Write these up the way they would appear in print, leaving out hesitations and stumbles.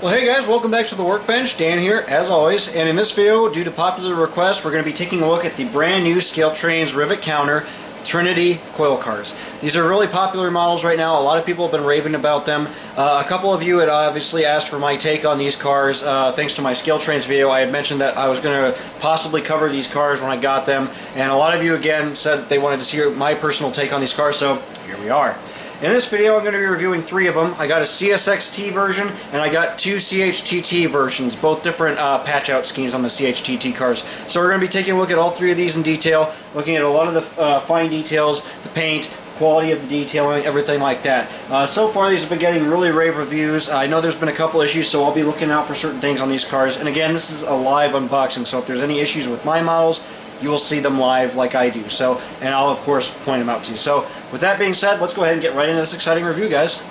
Well, hey guys, welcome back to the Workbench. Dan here, as always, and in this video, due to popular request, we're going to be taking a look at the brand new ScaleTrains rivet counter Trinity coil cars. These are really popular models right now. A lot of people have been raving about them. A couple of you had obviously asked for my take on these cars. Thanks to my ScaleTrains video, I had mentioned that I was going to possibly cover these cars when I got them, and a lot of you again said that they wanted to see my personal take on these cars, so here we are. In this video, I'm going to be reviewing three of them. I got a CSXT version, and I got two CHTT versions, both different patch-out schemes on the CHTT cars. So we're going to be taking a look at all three of these in detail, looking at a lot of the fine details, the paint, quality of the detailing, everything like that. So far, these have been getting really rave reviews. I know there's been a couple issues, so I'll be looking out for certain things on these cars. And again, this is a live unboxing, so if there's any issues with my models, you will see them live like I do. So, and I'll of course point them out to you. So with that being said, let's go ahead and get right into this exciting review, guys.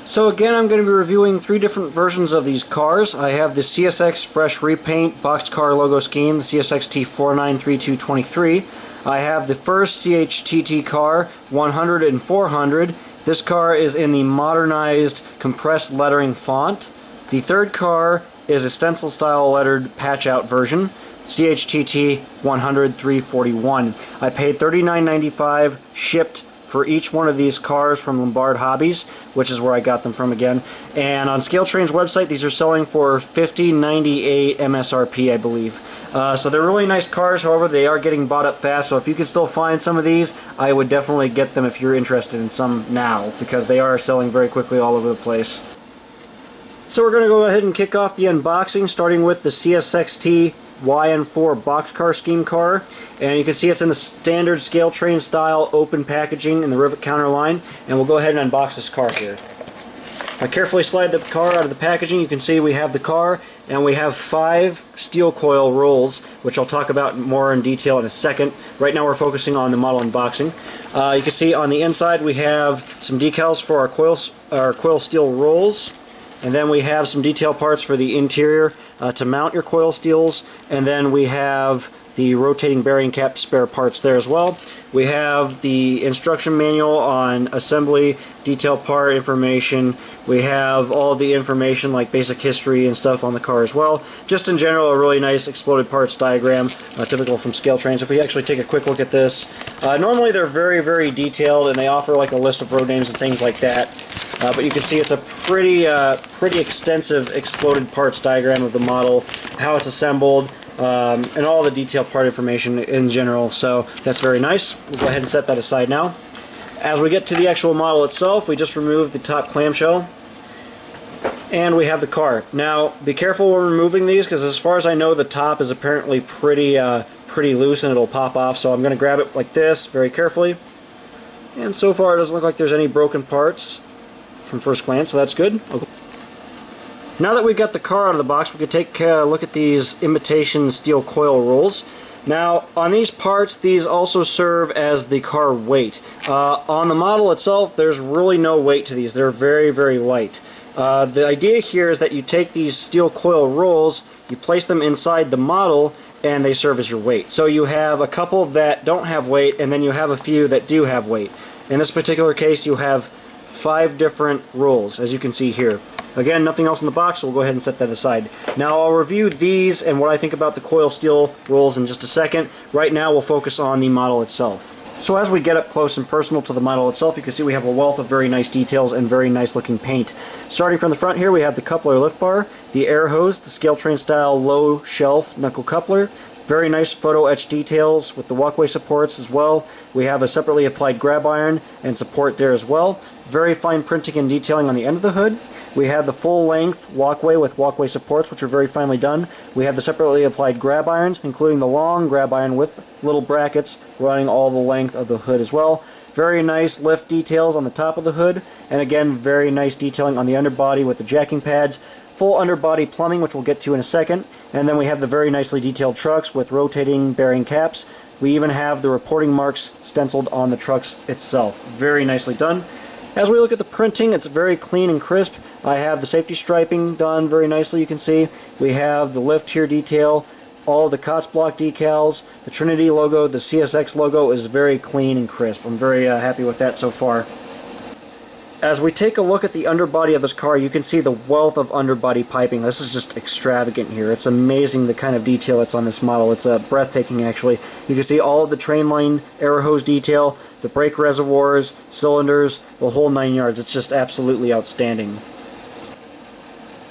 So again, I'm going to be reviewing three different versions of these cars. I have the CSX Fresh Repaint Boxcar Logo Scheme, the CSXT 493223. I have the first CHTT car, 100 and 400. This car is in the modernized compressed lettering font. The third car is a stencil style lettered patch out version. CHTT 100-341. I paid $39.95 shipped for each one of these cars from Lombard Hobbies, which is where I got them from again. And on ScaleTrains website, these are selling for $50.98 MSRP, I believe. So they're really nice cars. However, they are getting bought up fast. So if you can still find some of these, I would definitely get them if you're interested in some now, because they are selling very quickly all over the place. So we're going to go ahead and kick off the unboxing, starting with the CSXT YN4 boxcar scheme car, and you can see it's in the standard ScaleTrain style open packaging in the rivet counter line, and we'll go ahead and unbox this car here. If I carefully slide the car out of the packaging, you can see we have the car, and we have 5 steel coil rolls, which I'll talk about more in detail in a second. Right now we're focusing on the model unboxing. You can see on the inside we have some decals for our coil steel rolls. And then we have some detail parts for the interior to mount your coil steels, and then we have the rotating bearing cap spare parts there as well. We have the instruction manual on assembly, detail part information. We have all the information like basic history and stuff on the car as well. Just in general, a really nice exploded parts diagram, typical from ScaleTrains. If we actually take a quick look at this, normally they're very, very detailed, and they offer like a list of road names and things like that. But you can see it's a pretty extensive exploded parts diagram of the model, how it's assembled, and all the detailed part information in general. So that's very nice. We'll go ahead and set that aside now. As we get to the actual model itself, we just remove the top clamshell, and we have the car. Now, be careful when removing these, because as far as I know, the top is apparently pretty loose and it'll pop off. So I'm going to grab it like this very carefully. And so far, it doesn't look like there's any broken parts from first glance, so that's good. Okay. Now that we've got the car out of the box, we can take a look at these imitation steel coil rolls. Now, on these parts, these also serve as the car weight. On the model itself, there's really no weight to these. They're very, very light. The idea here is that you take these steel coil rolls, you place them inside the model, and they serve as your weight. So you have a couple that don't have weight, and then you have a few that do have weight. In this particular case, you have 5 different rolls, as you can see here. Again, nothing else in the box, so we'll go ahead and set that aside. Now, I'll review these and what I think about the coil steel rolls in just a second. Right now, we'll focus on the model itself. So as we get up close and personal to the model itself, you can see we have a wealth of very nice details and very nice looking paint. Starting from the front here, we have the coupler lift bar, the air hose, the ScaleTrain style low shelf knuckle coupler. Very nice photo etch details with the walkway supports as well. We have a separately applied grab iron and support there as well. Very fine printing and detailing on the end of the hood. We have the full length walkway with walkway supports, which are very finely done. We have the separately applied grab irons, including the long grab iron with little brackets running all the length of the hood as well. Very nice lift details on the top of the hood, and again, very nice detailing on the underbody with the jacking pads. Full underbody plumbing, which we'll get to in a second. And then we have the very nicely detailed trucks with rotating bearing caps. We even have the reporting marks stenciled on the trucks itself. Very nicely done. As we look at the printing, it's very clean and crisp. I have the safety striping done very nicely, you can see. We have the lift here detail, all of the COTS block decals, the Trinity logo, the CSX logo is very clean and crisp. I'm very happy with that so far. As we take a look at the underbody of this car, you can see the wealth of underbody piping. This is just extravagant here. It's amazing the kind of detail that's on this model. It's breathtaking, actually. You can see all of the train line air hose detail, the brake reservoirs, cylinders, the whole 9 yards. It's just absolutely outstanding.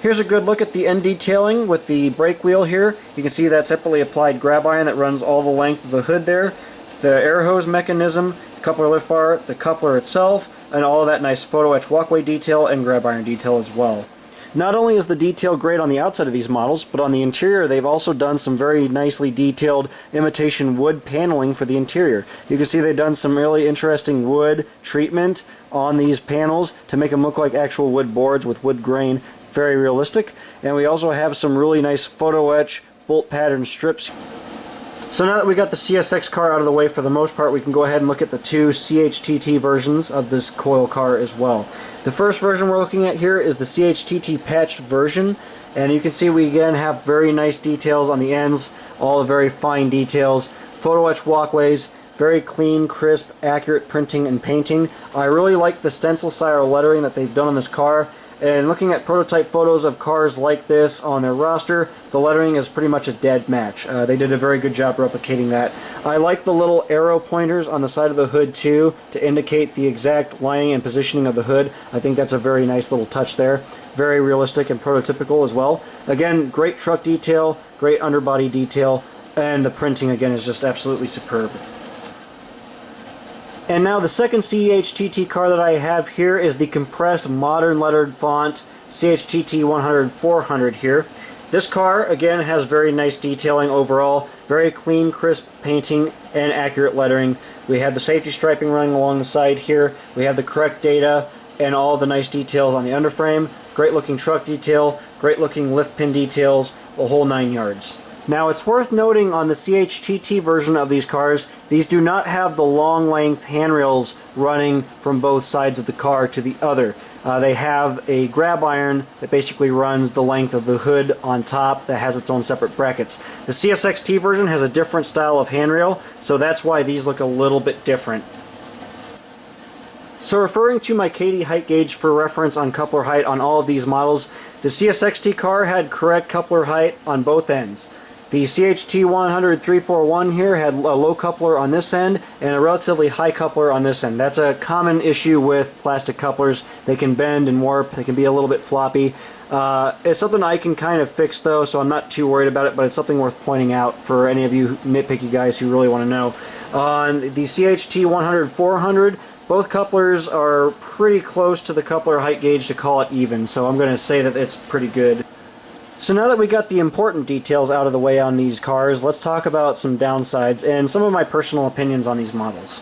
Here's a good look at the end detailing with the brake wheel here. You can see that separately applied grab iron that runs all the length of the hood there. The air hose mechanism, the coupler lift bar, the coupler itself, and all of that nice photo etch walkway detail and grab iron detail as well. Not only is the detail great on the outside of these models, but on the interior they've also done some very nicely detailed imitation wood paneling for the interior. You can see they've done some really interesting wood treatment on these panels to make them look like actual wood boards with wood grain. Very realistic. And we also have some really nice photo etch bolt pattern strips. So now that we got the CSX car out of the way for the most part, we can go ahead and look at the two CHTT versions of this coil car as well. The first version we're looking at here is the CHTT patched version, and you can see we again have very nice details on the ends, all the very fine details, photo etch walkways, very clean, crisp, accurate printing and painting. I really like the stencil style lettering that they've done on this car. And looking at prototype photos of cars like this on their roster, the lettering is pretty much a dead match. They did a very good job replicating that. I like the little arrow pointers on the side of the hood too to indicate the exact lining and positioning of the hood. I think that's a very nice little touch there. Very realistic and prototypical as well. Again, great truck detail, great underbody detail, and the printing again is just absolutely superb. And now the second CHTT car that I have here is the compressed modern lettered font CHTT 100-400 here. This car again has very nice detailing overall, very clean, crisp painting and accurate lettering. We have the safety striping running along the side here. We have the correct data and all the nice details on the underframe. Great looking truck detail, great looking lift pin details, the whole 9 yards. Now it's worth noting on the CHTT version of these cars, these do not have the long length handrails running from both sides of the car to the other. They have a grab iron that basically runs the length of the hood on top that has its own separate brackets. The CSXT version has a different style of handrail, so that's why these look a little bit different. So referring to my KD height gauge for reference on coupler height on all of these models, the CSXT car had correct coupler height on both ends. The CHT 100-341 here had a low coupler on this end and a relatively high coupler on this end. That's a common issue with plastic couplers. They can bend and warp, they can be a little bit floppy. It's something I can kind of fix though, so I'm not too worried about it, but it's something worth pointing out for any of you nitpicky guys who really want to know. On the CHT 100-400, both couplers are pretty close to the coupler height gauge to call it even, so I'm going to say that it's pretty good. So now that we got the important details out of the way on these cars, let's talk about some downsides and some of my personal opinions on these models.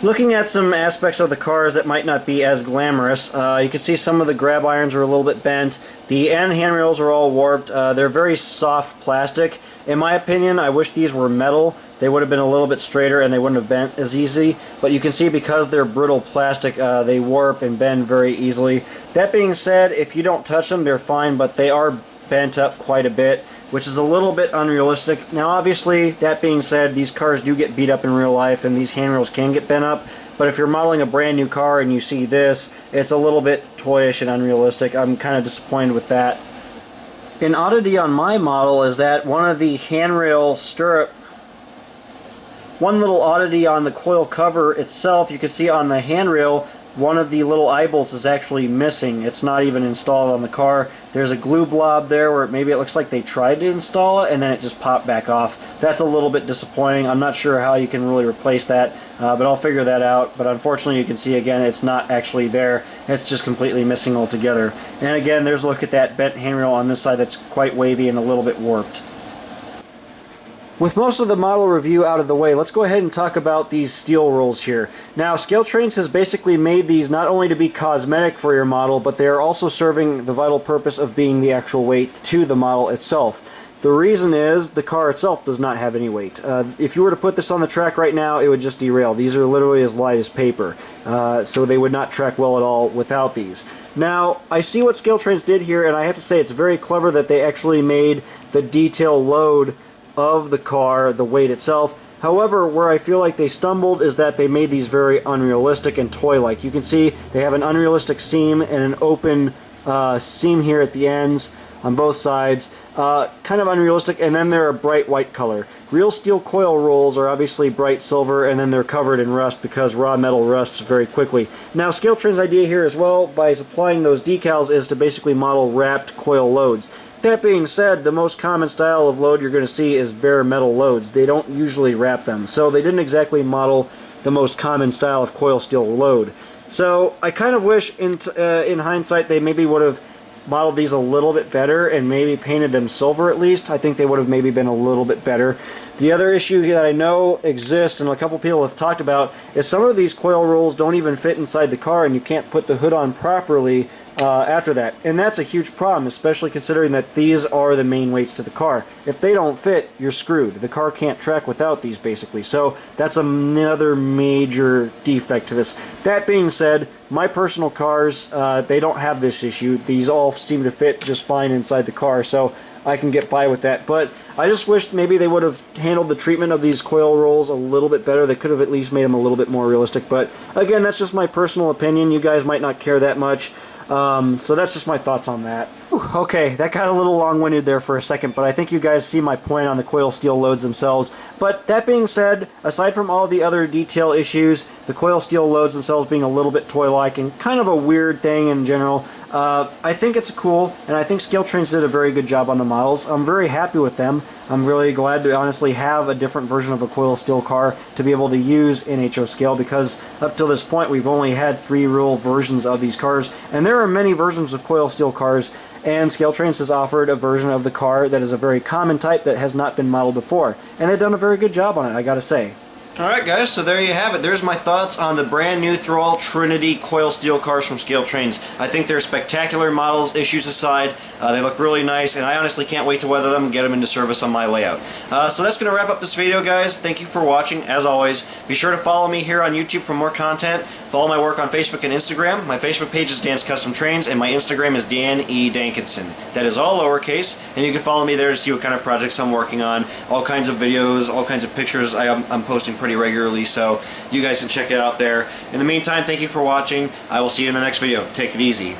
Looking at some aspects of the cars that might not be as glamorous, you can see some of the grab irons are a little bit bent. The end handrails are all warped. They're very soft plastic. In my opinion, I wish these were metal. They would have been a little bit straighter and they wouldn't have bent as easy. But you can see because they're brittle plastic, they warp and bend very easily. That being said, if you don't touch them, they're fine, but they are bent up quite a bit, which is a little bit unrealistic. Now obviously, that being said, these cars do get beat up in real life and these handrails can get bent up. But if you're modeling a brand new car and you see this, it's a little bit toyish and unrealistic. I'm kind of disappointed with that. An oddity on my model is that one of the handrail stirrup, one little oddity on the coil cover itself, you can see on the handrail, one of the little eye bolts is actually missing. It's not even installed on the car. There's a glue blob there where maybe it looks like they tried to install it and then it just popped back off. That's a little bit disappointing. I'm not sure how you can really replace that, but I'll figure that out. But unfortunately, you can see again, it's not actually there. It's just completely missing altogether. And again, there's a look at that bent handrail on this side that's quite wavy and a little bit warped. With most of the model review out of the way, let's go ahead and talk about these steel rolls here. Now, ScaleTrains has basically made these not only to be cosmetic for your model, but they are also serving the vital purpose of being the actual weight to the model itself. The reason is the car itself does not have any weight. If you were to put this on the track right now, it would just derail. These are literally as light as paper, so they would not track well at all without these. Now, I see what ScaleTrains did here, and I have to say it's very clever that they actually made the detail load of the car, the weight itself, However, where I feel like they stumbled is that they made these very unrealistic and toy-like. You can see they have an unrealistic seam and an open seam here at the ends on both sides. Kind of unrealistic, and then they're a bright white color. Real steel coil rolls are obviously bright silver, and then they're covered in rust because raw metal rusts very quickly. Now, ScaleTrains' idea here as well, by supplying those decals, is to basically model wrapped coil loads. That being said, the most common style of load you're going to see is bare metal loads. They don't usually wrap them, so they didn't exactly model the most common style of coil steel load. So I kind of wish in hindsight they maybe would have modeled these a little bit better and maybe painted them silver at least. I think they would have maybe been a little bit better. The other issue that I know exists and a couple people have talked about is some of these coil rolls don't even fit inside the car and you can't put the hood on properly after that. And that's a huge problem, especially considering that these are the main weights to the car. If they don't fit, you're screwed. The car can't track without these basically. So that's another major defect to this. That being said, my personal cars, they don't have this issue. These all seem to fit just fine inside the car, so I can get by with that. But I just wished maybe they would have handled the treatment of these coil rolls a little bit better. They could have at least made them a little bit more realistic. But again, that's just my personal opinion. You guys might not care that much. So that's just my thoughts on that. Whew, okay, that got a little long-winded there for a second, but I think you guys see my point on the coil steel loads themselves. But that being said, aside from all the other detail issues, the coil steel loads themselves being a little bit toy-like and kind of a weird thing in general, I think it's cool, and I think ScaleTrains did a very good job on the models. I'm very happy with them. I'm really glad to honestly have a different version of a coil steel car to be able to use in HO scale, because up till this point we've only had 3 real versions of these cars, and there are many versions of coil steel cars, and ScaleTrains has offered a version of the car that is a very common type that has not been modeled before, and they've done a very good job on it, I gotta say. Alright guys, so there you have it. There's my thoughts on the brand new Thrall Trinity coil steel cars from ScaleTrains. I think they're spectacular models, issues aside. They look really nice, and I honestly can't wait to weather them and get them into service on my layout. So that's going to wrap up this video, guys. Thank you for watching, as always. Be sure to follow me here on YouTube for more content. Follow my work on Facebook and Instagram. My Facebook page is Dan's Custom Trains, and my Instagram is Dan E. Dankinson. That is all lowercase, and you can follow me there to see what kind of projects I'm working on. All kinds of videos, all kinds of pictures I'm posting pretty regularly, so you guys can check it out there. In the meantime, thank you for watching. I will see you in the next video. Take it easy.